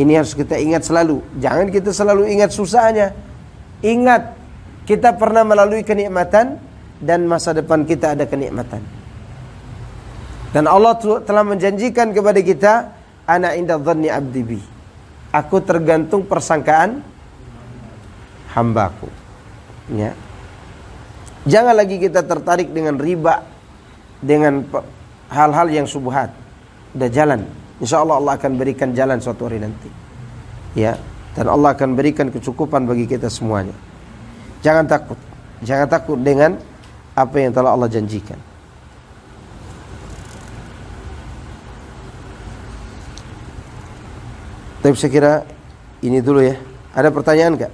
ini harus kita ingat selalu. Jangan kita selalu ingat susahnya. Ingat, kita pernah melalui kenikmatan dan masa depan kita ada kenikmatan. Dan Allah telah menjanjikan kepada kita, ana inda dhanni abdi bi. Aku tergantung persangkaan hambaku. Ya. Jangan lagi kita tertarik dengan riba, dengan hal-hal yang syubhat. udah jalan. Insya Allah Allah akan berikan jalan suatu hari nanti. Ya, dan Allah akan berikan kecukupan bagi kita semuanya. Jangan takut. Jangan takut dengan apa yang telah Allah janjikan. Tapi saya kira ini dulu ya. Ada pertanyaan enggak?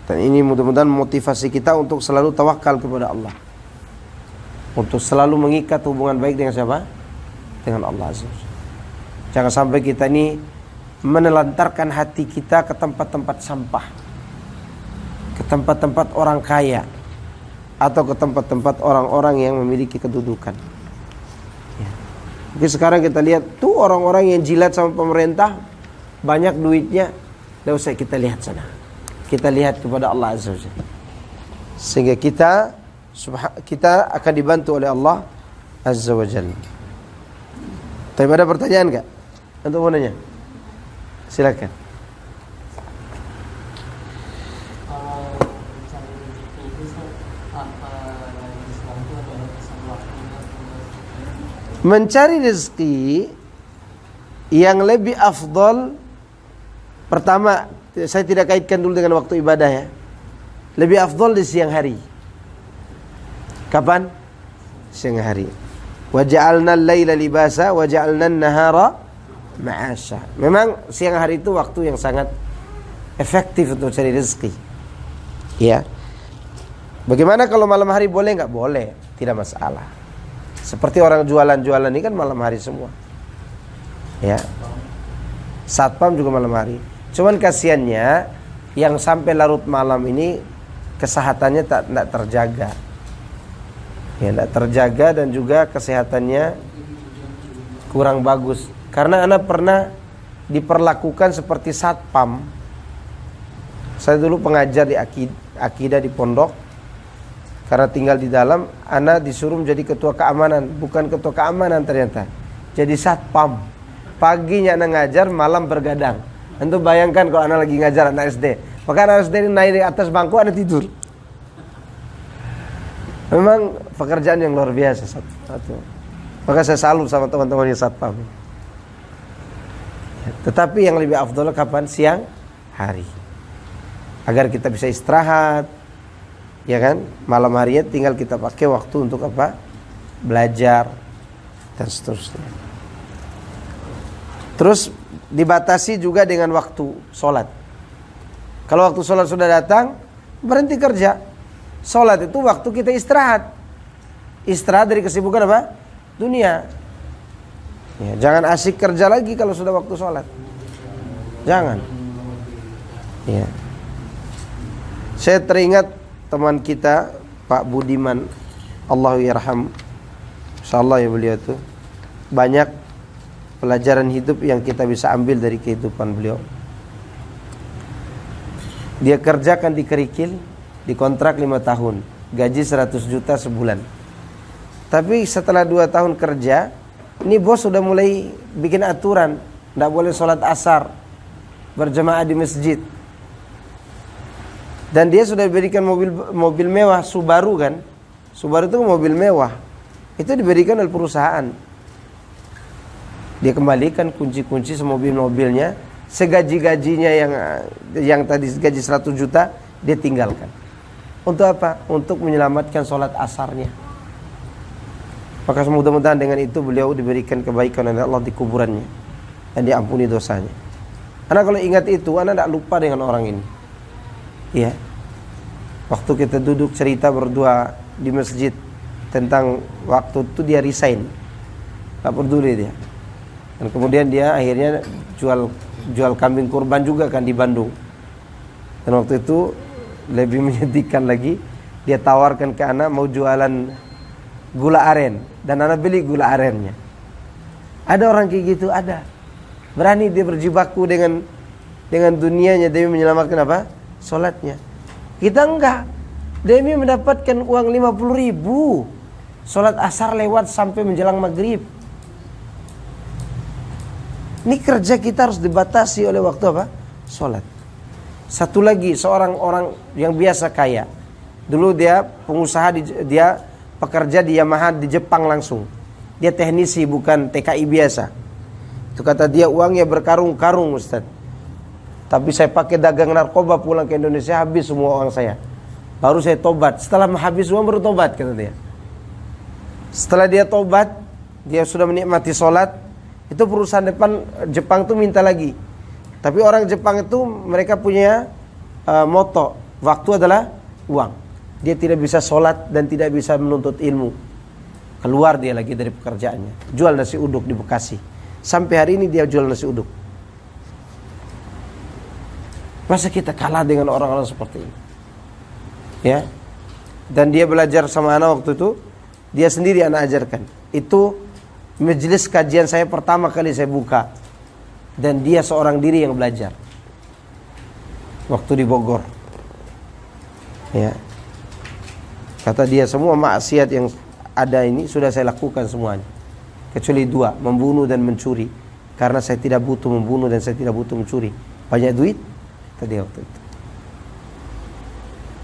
Dan ini mudah-mudahan motivasi kita untuk selalu tawakal kepada Allah. Untuk selalu mengikat hubungan baik dengan siapa? Dengan Allah Azza wa Jalla. Jangan sampai kita ini menelantarkan hati kita ke tempat-tempat sampah, ke tempat-tempat orang kaya, atau ke tempat-tempat orang-orang yang memiliki kedudukan. Ya. Mungkin sekarang kita lihat tuh orang-orang yang jilat sama pemerintah, banyak duitnya, tidak usah kita lihat sana. Kita lihat kepada Allah Azza wa Jalla. Sehingga kita akan dibantu oleh Allah Azza wa Jalla. Tapi ada pertanyaan enggak? Untuk mau nanya? Silakan. Mencari rezeki yang lebih afdal, pertama, saya tidak kaitkan dulu dengan waktu ibadah ya. Lebih afdal di siang hari. Kapan? Siang hari. Wa ja'alna al-laila libasa wa ja'alna an-nahara ma'asha. Memang siang hari itu waktu yang sangat efektif untuk cari rezeki. Ya. Bagaimana kalau malam hari boleh enggak? Boleh, tidak masalah. Seperti orang jualan-jualan ini kan malam hari semua. Ya. Satpam juga malam hari. Cuman kasihannya yang sampai larut malam ini kesehatannya tidak terjaga. Ya, tidak terjaga dan juga kesehatannya kurang bagus. Karena anak pernah diperlakukan seperti satpam. Saya dulu pengajar di akidah di pondok. Karena tinggal di dalam, anak disuruh menjadi ketua keamanan. Bukan ketua keamanan ternyata, jadi satpam. Paginya anak ngajar, malam bergadang. Antum bayangkan kalau anak lagi ngajar anak SD, maka anak SD ini naik di atas bangku, anak tidur. Memang pekerjaan yang luar biasa satu. Maka saya salut sama teman-teman yang satpam. Tetapi yang lebih afdal kapan? Siang hari. Agar kita bisa istirahat, ya kan? Malam harinya tinggal kita pakai waktu untuk apa? Belajar dan seterusnya. Terus dibatasi juga dengan waktu sholat. Kalau waktu sholat sudah datang, berhenti kerja. Sholat itu waktu kita istirahat. Istirahat dari kesibukan apa? Dunia. Ya, jangan asik kerja lagi kalau sudah waktu sholat. Jangan. Ya. Saya teringat teman kita Pak Budiman, Allahu yarham. Insyaallah ya beliau itu banyak pelajaran hidup yang kita bisa ambil dari kehidupan beliau. Dia kerjakan di Kerikil, dikontrak 5 tahun, gaji 100 juta sebulan. Tapi setelah 2 tahun kerja, ini bos sudah mulai bikin aturan, tidak boleh sholat asar berjamaah di masjid. Dan dia sudah diberikan mobil mewah, Subaru kan. Subaru itu mobil mewah. Itu diberikan oleh perusahaan. Dia kembalikan kunci-kunci semobil-mobilnya, segaji-gajinya yang tadi gaji 100 juta dia tinggalkan. Untuk apa? Untuk menyelamatkan sholat asarnya. Maka mudah-mudahan dengan itu beliau diberikan kebaikan oleh Allah di kuburannya dan diampuni dosanya. Karena kalau ingat itu, anak tidak lupa dengan orang ini. Ya, waktu kita duduk cerita berdua di masjid tentang waktu itu dia resign, tak peduli dia. Dan kemudian dia akhirnya jual kambing kurban juga kan di Bandung. Dan waktu itu lebih menyedihkan lagi, dia tawarkan ke anak mau jualan gula aren, dan anak beli gula arennya. Ada orang kayak gitu, ada. Berani dia berjibaku dengan dunianya demi menyelamatkan apa? Salatnya. Kita enggak. Demi mendapatkan uang 50.000, salat asar lewat sampai menjelang maghrib. Ini kerja kita harus dibatasi oleh waktu apa? Salat. Satu lagi, seorang orang yang biasa kaya. Dulu dia pengusaha, dia pekerja di Yamaha di Jepang langsung. Dia teknisi bukan TKI biasa. Itu kata dia uangnya berkarung-karung Ustaz. Tapi saya pakai dagang narkoba pulang ke Indonesia habis semua uang saya. Baru saya tobat. Setelah habis uang baru tobat kata dia. Setelah dia tobat, dia sudah menikmati sholat. Itu perusahaan depan Jepang tuh minta lagi. Tapi orang Jepang itu mereka punya moto. Waktu adalah uang. Dia tidak bisa sholat dan tidak bisa menuntut ilmu. Keluar dia lagi dari pekerjaannya. Jual nasi uduk di Bekasi. Sampai hari ini dia jual nasi uduk. Masa kita kalah dengan orang-orang seperti ini? Ya. Dan dia belajar sama anak waktu itu. Dia sendiri anak ajarkan. Itu majelis kajian saya pertama kali saya buka. Dan dia seorang diri yang belajar. Waktu di Bogor. Ya. Kata dia semua maksiat yang ada ini sudah saya lakukan semuanya. Kecuali 2, membunuh dan mencuri. Karena saya tidak butuh membunuh dan saya tidak butuh mencuri. Banyak duit tadi waktu itu.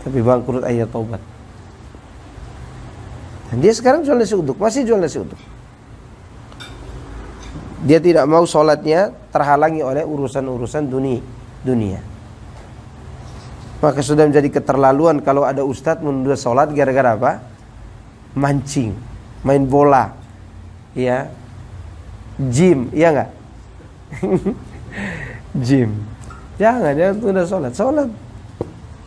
Tapi bangkrut akhirnya taubat. Dan dia sekarang jual nasi uduk, masih jual nasi uduk. Dia tidak mau sholatnya terhalangi oleh urusan-urusan dunia. Maka sudah menjadi keterlaluan kalau ada ustadz menunda sholat gara-gara apa? Mancing, main bola, ya, gym, iya nggak? Gym, jangan tunda sholat. Sholat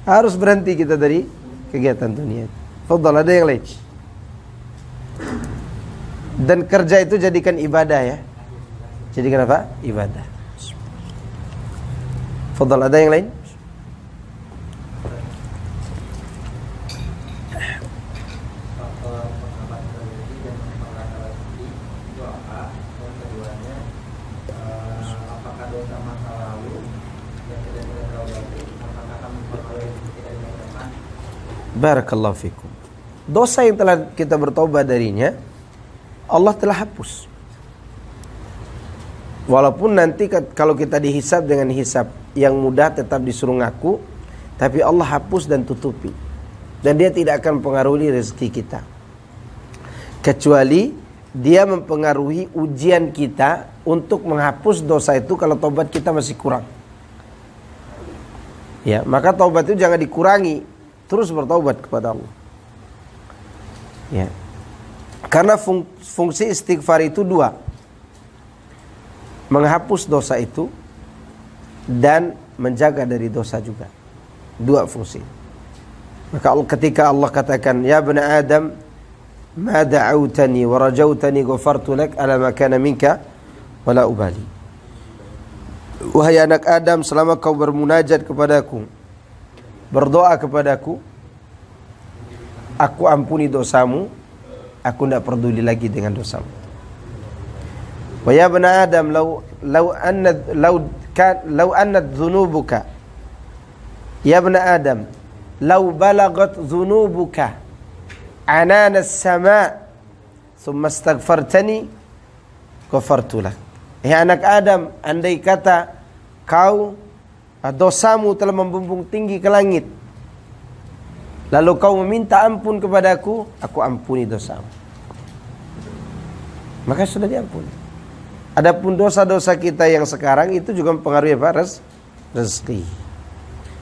harus berhenti kita dari kegiatan dunia. Fadhal, ada yang lain? Dan kerja itu jadikan ibadah ya. Jadikan apa? Ibadah. Fadhal, ada yang lain? Barakallahu fikum. Dosa yang telah kita bertobat darinya, Allah telah hapus. Walaupun nanti kalau kita dihisab dengan hisab yang mudah tetap disuruh ngaku, tapi Allah hapus dan tutupi. Dan dia tidak akan mempengaruhi rezeki kita. Kecuali dia mempengaruhi ujian kita untuk menghapus dosa itu kalau tobat kita masih kurang. Ya, maka tobat itu jangan dikurangi, terus bertobat kepada Allah. Ya. Karena fungsi istighfar itu 2. Menghapus dosa itu dan menjaga dari dosa juga. 2 fungsi. Maka ketika Allah katakan, ya bani Adam, ma da'autani wa rajautani ghafartu lak ala ma kana minka wala ubali. Wahai anak Adam, selama kau bermunajat kepadaku, berdoa kepadaku, aku ampuni dosamu, aku tidak peduli lagi dengan dosamu. Wa ya bani Adam, law anna dhunubuka, ya bani Adam, law balagat dhunubuka anana as-sama' thumma astaghfartani ghafartu lak. Anak Adam, andai kata kau dosamu telah membumbung tinggi ke langit, lalu kau meminta ampun kepadaku, aku ampuni dosamu, maka sudah diampuni. Adapun dosa-dosa kita yang sekarang itu juga mempengaruhi apa? Rezeki.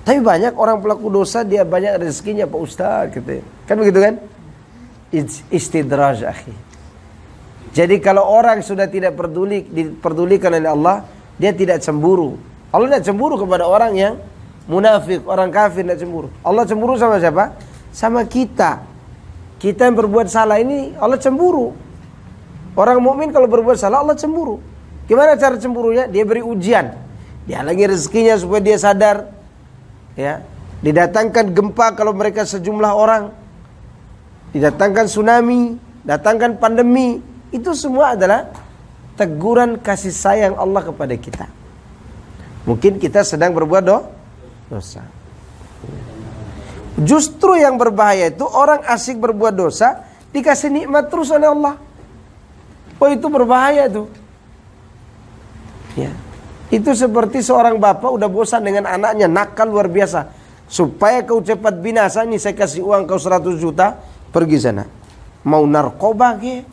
Tapi banyak orang pelaku dosa, dia banyak rezekinya Pak Ustaz gitu. Kan begitu kan? Istidraj akhi. Jadi kalau orang sudah tidak diperdulikan oleh Allah, dia tidak cemburu. Allah tidak cemburu kepada orang yang munafik, orang kafir tidak cemburu. Allah cemburu sama siapa? Sama kita. Kita yang berbuat salah ini Allah cemburu. Orang mukmin kalau berbuat salah Allah cemburu. Gimana cara cemburunya? Dia beri ujian. Dihalangi rezekinya supaya dia sadar. Ya, didatangkan gempa kalau mereka sejumlah orang. Didatangkan tsunami, datangkan pandemi. Itu semua adalah teguran kasih sayang Allah kepada kita. Mungkin kita sedang berbuat dosa. Justru yang berbahaya itu orang asik berbuat dosa, dikasih nikmat terus oleh Allah. Oh, itu berbahaya tuh. Ya. Itu seperti seorang bapak udah bosan dengan anaknya, nakal luar biasa. Supaya kau cepat binasa, ini saya kasih uang kau 100 juta, pergi sana. Mau narkoba ke?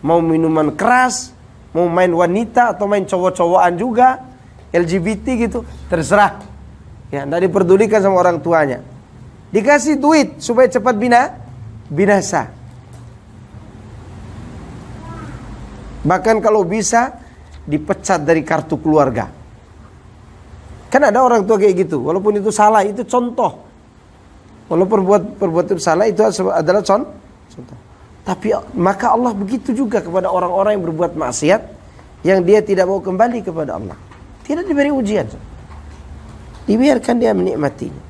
mau minuman keras, mau main wanita atau main cowok-cowokan juga, LGBT gitu, terserah. Ya, tidak diperdulikan sama orang tuanya. Dikasih duit supaya cepat binasa. Bahkan kalau bisa dipecat dari kartu keluarga. Kan ada orang tua kayak gitu, walaupun itu salah, itu contoh. Walaupun perbuatan itu salah, itu adalah contoh. Tapi maka Allah begitu juga kepada orang-orang yang berbuat maksiat, yang dia tidak mau kembali kepada Allah. Tidak diberi ujian, dibiarkan dia menikmatinya.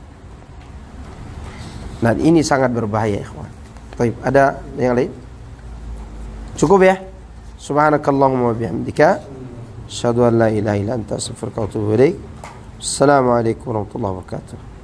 Nah, ini sangat berbahaya, ikhwan. Baik, ada yang lain? Cukup ya? Subhanakallahumma wa bihamdika, asyhadu an la ilaha illa anta, astaghfiruka wa atubu ilaik. Assalamualaikum warahmatullahi wabarakatuh.